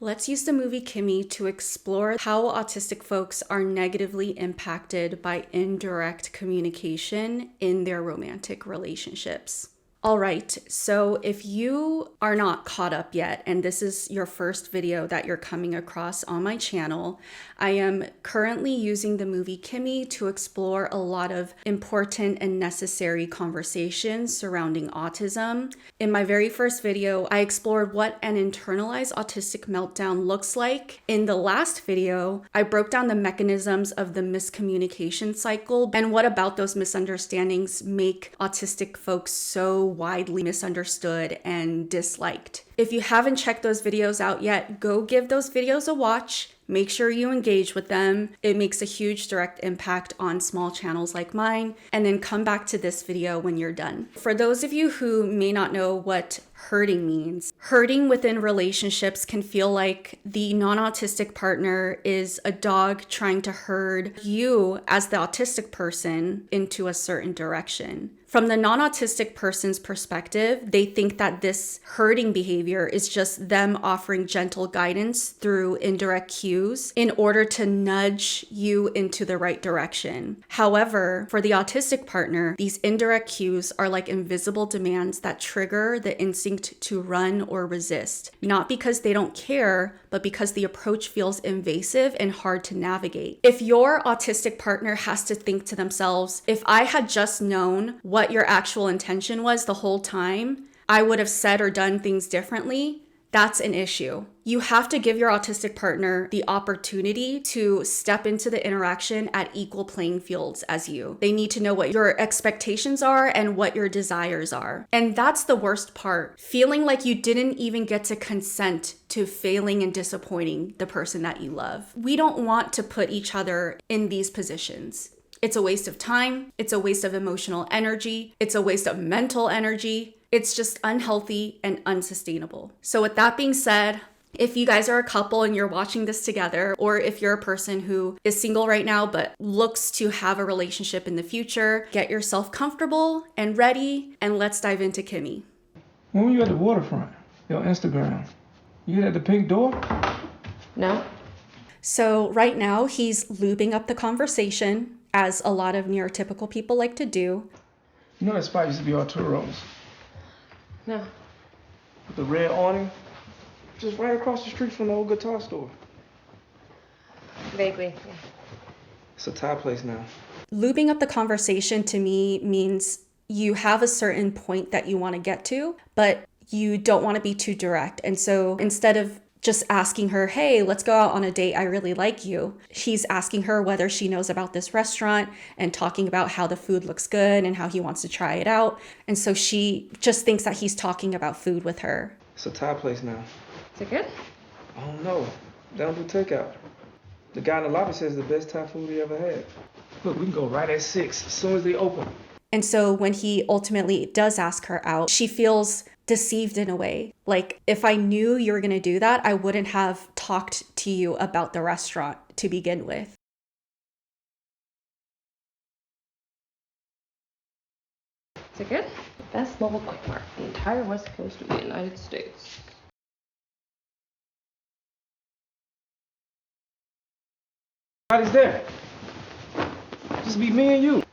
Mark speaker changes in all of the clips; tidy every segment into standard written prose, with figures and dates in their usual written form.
Speaker 1: Let's use the movie 𝗪𝐿 to explore how autistic folks are negatively impacted by indirect communication in their romantic relationships. All right, so if you are not caught up yet, and this is your first video that you're coming across on my channel, I am currently using the movie 𝗪𝐿 to explore a lot of important and necessary conversations surrounding autism. In my very first video, I explored what an internalized autistic meltdown looks like. In the last video, I broke down the mechanisms of the miscommunication cycle and what about those misunderstandings make autistic folks so widely misunderstood and disliked. If you haven't checked those videos out yet, go give those videos a watch. Make sure you engage with them. It makes a huge direct impact on small channels like mine. And then come back to this video when you're done. For those of you who may not know what herding means, herding within relationships can feel like the non-autistic partner is a dog trying to herd you as the autistic person into a certain direction. From the non-autistic person's perspective, they think that this herding behavior is just them offering gentle guidance through indirect cues in order to nudge you into the right direction. However, for the autistic partner, these indirect cues are like invisible demands that trigger the instinct to run or resist, not because they don't care, but because the approach feels invasive and hard to navigate. If your autistic partner has to think to themselves, if I had just known what your actual intention was the whole time, I would have said or done things differently, that's an issue. You have to give your autistic partner the opportunity to step into the interaction at equal playing fields as you. They need to know what your expectations are and what your desires are. And that's the worst part, feeling like you didn't even get to consent to failing and disappointing the person that you love. We don't want to put each other in these positions. It's a waste of time. It's a waste of emotional energy. It's a waste of mental energy. It's just unhealthy and unsustainable. So with that being said, if you guys are a couple and you're watching this together, or if you're a person who is single right now but looks to have a relationship in the future, get yourself comfortable and ready, and let's dive into 𝗪𝐿.
Speaker 2: When were you at the waterfront? Your Instagram. You at the pink door?
Speaker 3: No.
Speaker 1: So right now he's lubing up the conversation, as a lot of neurotypical people like to do.
Speaker 2: You know that spot used to be Arturo's?
Speaker 3: No.
Speaker 2: With the red awning? Just right across the street from the old guitar store.
Speaker 3: Vaguely, yeah.
Speaker 2: It's a Thai place now.
Speaker 1: Lubing up the conversation to me means you have a certain point that you want to get to, but you don't want to be too direct. And so instead of just asking her, hey, let's go out on a date, I really like you, he's asking her whether she knows about this restaurant and talking about how the food looks good and how he wants to try it out. And so she just thinks that he's talking about food with her.
Speaker 2: It's a Thai place now.
Speaker 3: Is it good?
Speaker 2: I don't know. They don't do takeout. The guy in the lobby says it's the best Thai food he ever had. Look, we can go right at 6 as soon as they open.
Speaker 1: And so when he ultimately does ask her out, she feels deceived in a way. Like, if I knew you were going to do that, I wouldn't have talked to you about the restaurant to begin with.
Speaker 3: Is it good? Best mobile bike park, the entire west coast of the United States.
Speaker 2: Nobody's there. Just be me and you.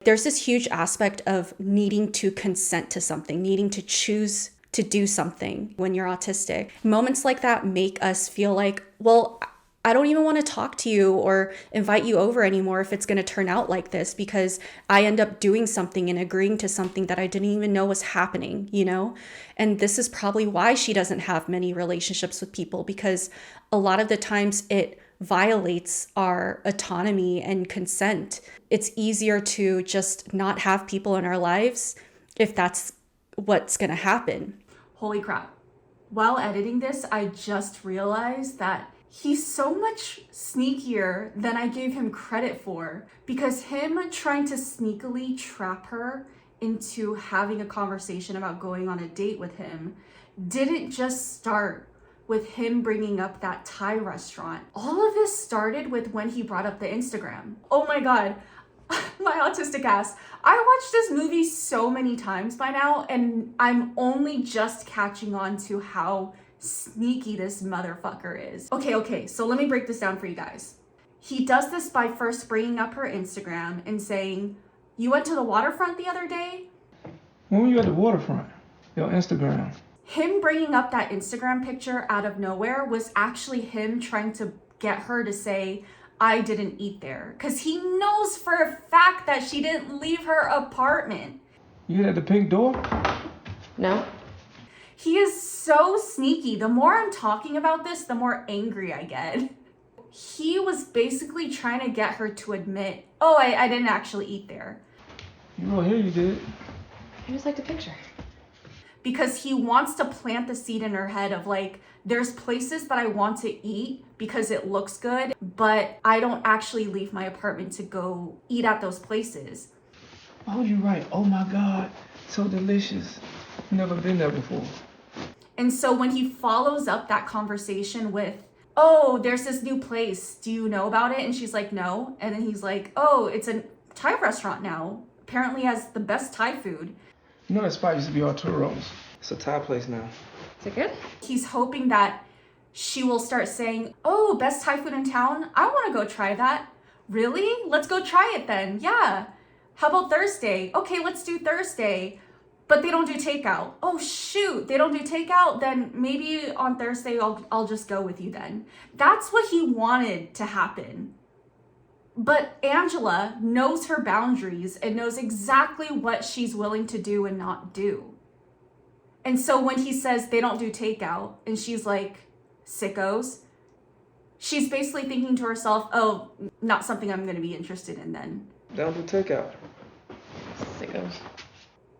Speaker 1: There's this huge aspect of needing to consent to something, needing to choose to do something when you're autistic. Moments like that make us feel like, well, I don't even want to talk to you or invite you over anymore if it's going to turn out like this, because I end up doing something and agreeing to something that I didn't even know was happening, you know? And this is probably why she doesn't have many relationships with people, because a lot of the times it violates our autonomy and consent. It's easier to just not have people in our lives if that's what's going to happen. Holy crap. While editing this, I just realized that he's so much sneakier than I gave him credit for, because him trying to sneakily trap her into having a conversation about going on a date with him didn't just start with him bringing up that Thai restaurant. All of this started with when he brought up the Instagram. Oh my God, my autistic ass. I watched this movie so many times by now, and I'm only just catching on to how sneaky this motherfucker is. Okay, so let me break this down for you guys. He does this by first bringing up her Instagram and saying, "You went to the waterfront the other day?"
Speaker 2: When were you at the waterfront? Your Instagram.
Speaker 1: Him bringing up that Instagram picture out of nowhere was actually him trying to get her to say, "I didn't eat there." Because he knows for a fact that she didn't leave her apartment.
Speaker 2: You hit at the pink door?
Speaker 3: No?
Speaker 1: He is so sneaky. The more I'm talking about this, the more angry I get. He was basically trying to get her to admit, "Oh, I didn't actually eat there."
Speaker 2: You wrote here you did.
Speaker 3: I just liked a picture.
Speaker 1: Because he wants to plant the seed in her head of like, there's places that I want to eat because it looks good, but I don't actually leave my apartment to go eat at those places.
Speaker 2: Why would you write, "Oh my God, so delicious"? Never been there before.
Speaker 1: And so when he follows up that conversation with, "Oh, there's this new place. Do you know about it?" And she's like, "No." And then he's like, "Oh, it's a Thai restaurant now. Apparently has the best Thai food."
Speaker 2: You know that spot used to be Arturo's. It's a Thai place now.
Speaker 3: Is it good?
Speaker 1: He's hoping that she will start saying, "Oh, best Thai food in town? I want to go try that." "Really? Let's go try it then." "Yeah." "How about Thursday?" "Okay, let's do Thursday." But they don't do takeout. "Oh shoot, they don't do takeout? Then maybe on Thursday I'll just go with you then." That's what he wanted to happen. But Angela knows her boundaries and knows exactly what she's willing to do and not do. And so when he says they don't do takeout and she's like, "Sickos," she's basically thinking to herself, "Oh, not something I'm going to be interested in then."
Speaker 2: They don't do takeout.
Speaker 3: Sickos.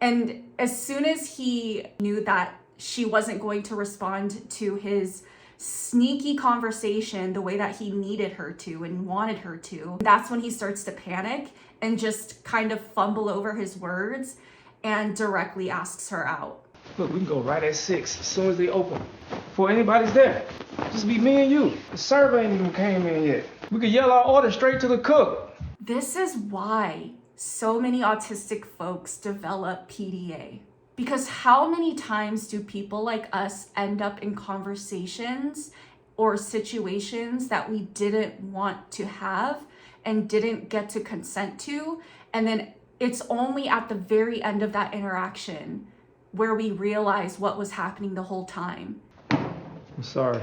Speaker 1: And as soon as he knew that she wasn't going to respond to his sneaky conversation the way that he needed her to and wanted her to, that's when he starts to panic and just kind of fumble over his words and directly asks her out.
Speaker 2: Look, we can go right at 6 as soon as they open. Before anybody's there. Just be me and you. The server ain't even came in yet. We could yell our order straight to the cook.
Speaker 1: This is why so many autistic folks develop PDA. Because how many times do people like us end up in conversations or situations that we didn't want to have and didn't get to consent to? And then it's only at the very end of that interaction where we realize what was happening the whole time.
Speaker 2: I'm sorry.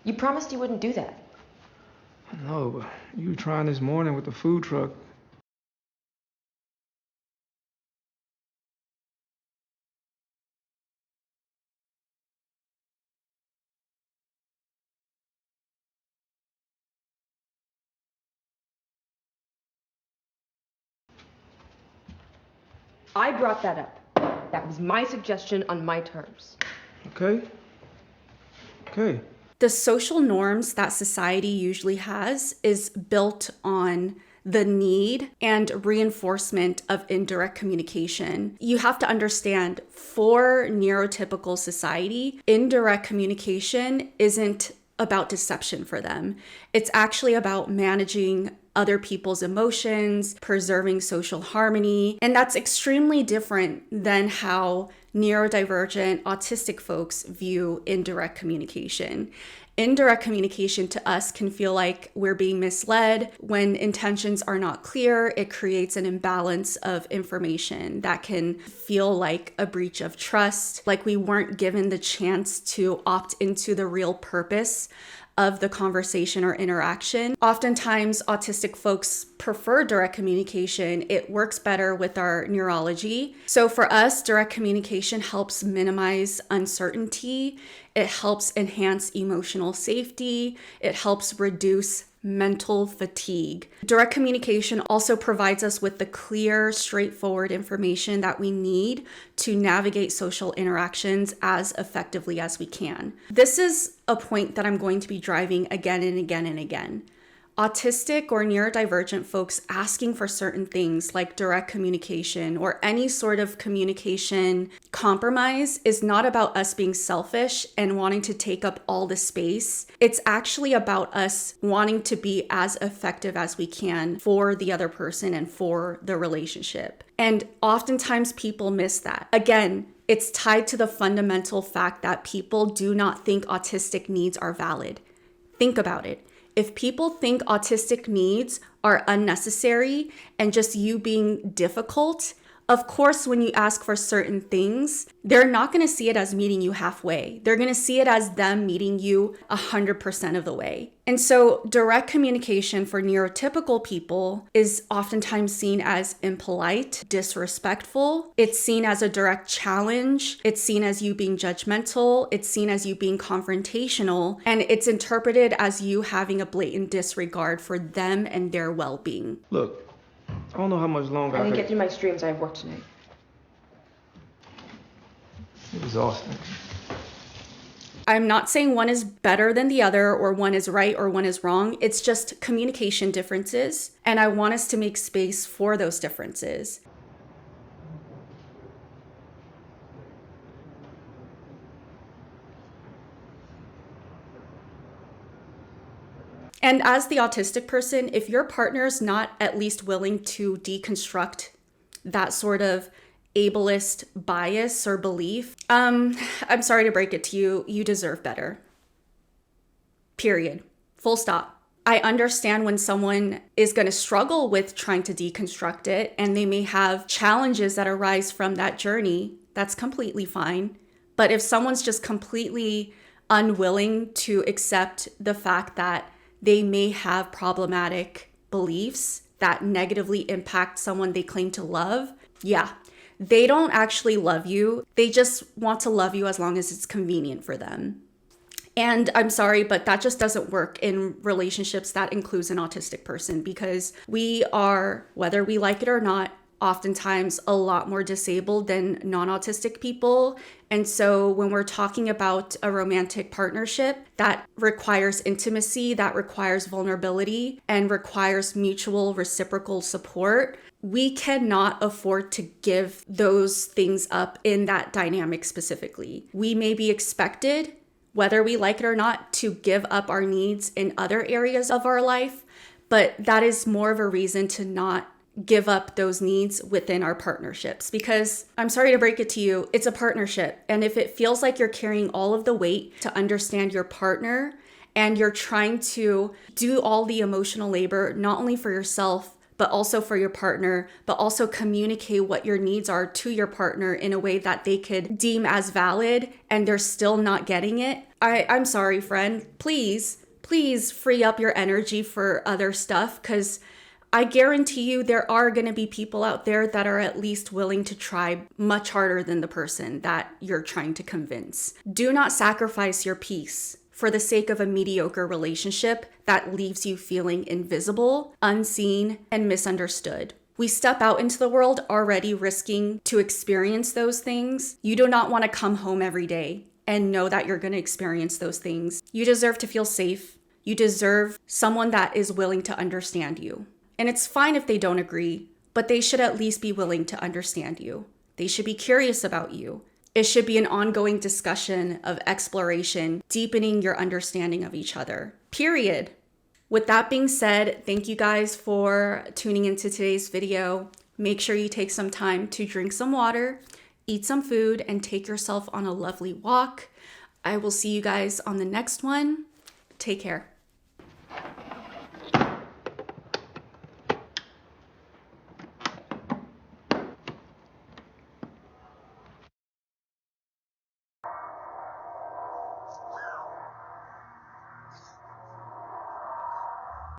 Speaker 3: You promised you wouldn't do that.
Speaker 2: I know, but you were trying this morning with the food truck.
Speaker 3: I brought that up. That was my suggestion on my terms.
Speaker 2: Okay.
Speaker 1: The social norms that society usually has is built on the need and reinforcement of indirect communication. You have to understand, for neurotypical society, indirect communication isn't about deception for them. It's actually about managing other people's emotions, preserving social harmony, and that's extremely different than how neurodivergent autistic folks view indirect communication. Indirect communication to us can feel like we're being misled. When intentions are not clear, it creates an imbalance of information that can feel like a breach of trust, like we weren't given the chance to opt into the real purpose of the conversation or interaction. Oftentimes, autistic folks prefer direct communication. It works better with our neurology. So for us, direct communication helps minimize uncertainty. It helps enhance emotional safety. It helps reduce mental fatigue. Direct communication also provides us with the clear, straightforward information that we need to navigate social interactions as effectively as we can. This is a point that I'm going to be driving again and again and again. Autistic or neurodivergent folks asking for certain things like direct communication or any sort of communication compromise is not about us being selfish and wanting to take up all the space. It's actually about us wanting to be as effective as we can for the other person and for the relationship. And oftentimes people miss that. Again, It's tied to the fundamental fact that people do not think autistic needs are valid. Think about it. If people think autistic needs are unnecessary and just you being difficult, of course, when you ask for certain things, they're not going to see it as meeting you halfway. They're going to see it as them meeting you 100% of the way. And so direct communication for neurotypical people is oftentimes seen as impolite, disrespectful. It's seen as a direct challenge. It's seen as you being judgmental. It's seen as you being confrontational. And it's interpreted as you having a blatant disregard for them and their well-being.
Speaker 2: Look, I don't know how much longer
Speaker 3: I
Speaker 2: I
Speaker 3: didn't
Speaker 2: could...
Speaker 3: get through my streams. I have work tonight.
Speaker 2: It's exhausting.
Speaker 1: I'm not saying one is better than the other or one is right or one is wrong. It's just communication differences. And I want us to make space for those differences. And as the autistic person, if your partner's not at least willing to deconstruct that sort of ableist bias or belief, I'm sorry to break it to you, you deserve better. Period. Full stop. I understand when someone is going to struggle with trying to deconstruct it and they may have challenges that arise from that journey. That's completely fine. But if someone's just completely unwilling to accept the fact that they may have problematic beliefs that negatively impact someone they claim to love, yeah, they don't actually love you. They just want to love you as long as it's convenient for them. And I'm sorry, but that just doesn't work in relationships that includes an autistic person, because we are, whether we like it or not, oftentimes a lot more disabled than non-autistic people. And so when we're talking about a romantic partnership that requires intimacy, that requires vulnerability, and requires mutual reciprocal support, we cannot afford to give those things up in that dynamic specifically. We may be expected, whether we like it or not, to give up our needs in other areas of our life, but that is more of a reason to not give up those needs within our partnerships, because I'm sorry to break it to you, it's a partnership. And if it feels like you're carrying all of the weight to understand your partner and you're trying to do all the emotional labor, not only for yourself, but also for your partner, but also communicate what your needs are to your partner in a way that they could deem as valid, and they're still not getting it, I'm sorry, friend. Please free up your energy for other stuff, because I guarantee you there are going to be people out there that are at least willing to try much harder than the person that you're trying to convince. Do not sacrifice your peace for the sake of a mediocre relationship that leaves you feeling invisible, unseen, and misunderstood. We step out into the world already risking to experience those things. You do not want to come home every day and know that you're going to experience those things. You deserve to feel safe. You deserve someone that is willing to understand you. And it's fine if they don't agree, but they should at least be willing to understand you. They should be curious about you. It should be an ongoing discussion of exploration, deepening your understanding of each other. Period. With that being said, thank you guys for tuning into today's video. Make sure you take some time to drink some water, eat some food, and take yourself on a lovely walk. I will see you guys on the next one. Take care.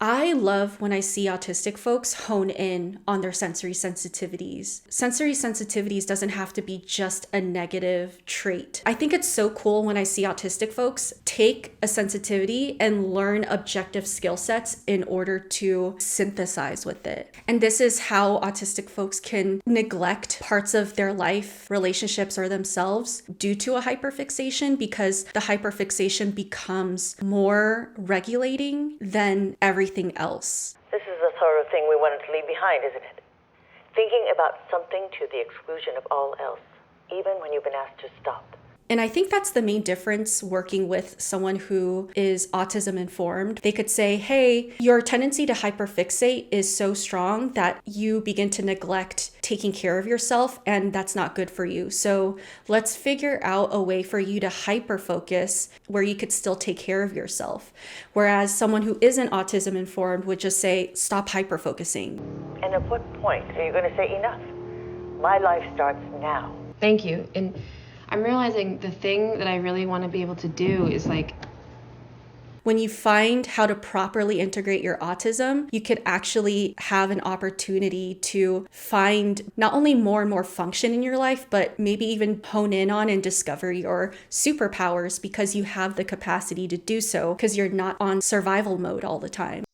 Speaker 1: I love when I see autistic folks hone in on their sensory sensitivities. Sensory sensitivities doesn't have to be just a negative trait. I think it's so cool when I see autistic folks take a sensitivity and learn objective skill sets in order to synthesize with it. And this is how autistic folks can neglect parts of their life, relationships, or themselves due to a hyperfixation, because the hyperfixation becomes more regulating than everything else.
Speaker 4: This is the sort of thing we wanted to leave behind, isn't it? Thinking about something to the exclusion of all else, even when you've been asked to stop.
Speaker 1: And I think that's the main difference working with someone who is autism informed. They could say, hey, your tendency to hyperfixate is so strong that you begin to neglect taking care of yourself, and that's not good for you. So let's figure out a way for you to hyperfocus where you could still take care of yourself. Whereas someone who isn't autism informed would just say, stop hyperfocusing.
Speaker 4: And at what point are you going to say enough? My life starts now.
Speaker 3: Thank you. And I'm realizing the thing that I really want to be able to do is like,
Speaker 1: when you find how to properly integrate your autism, you could actually have an opportunity to find not only more and more function in your life, but maybe even hone in on and discover your superpowers because you have the capacity to do so because you're not on survival mode all the time.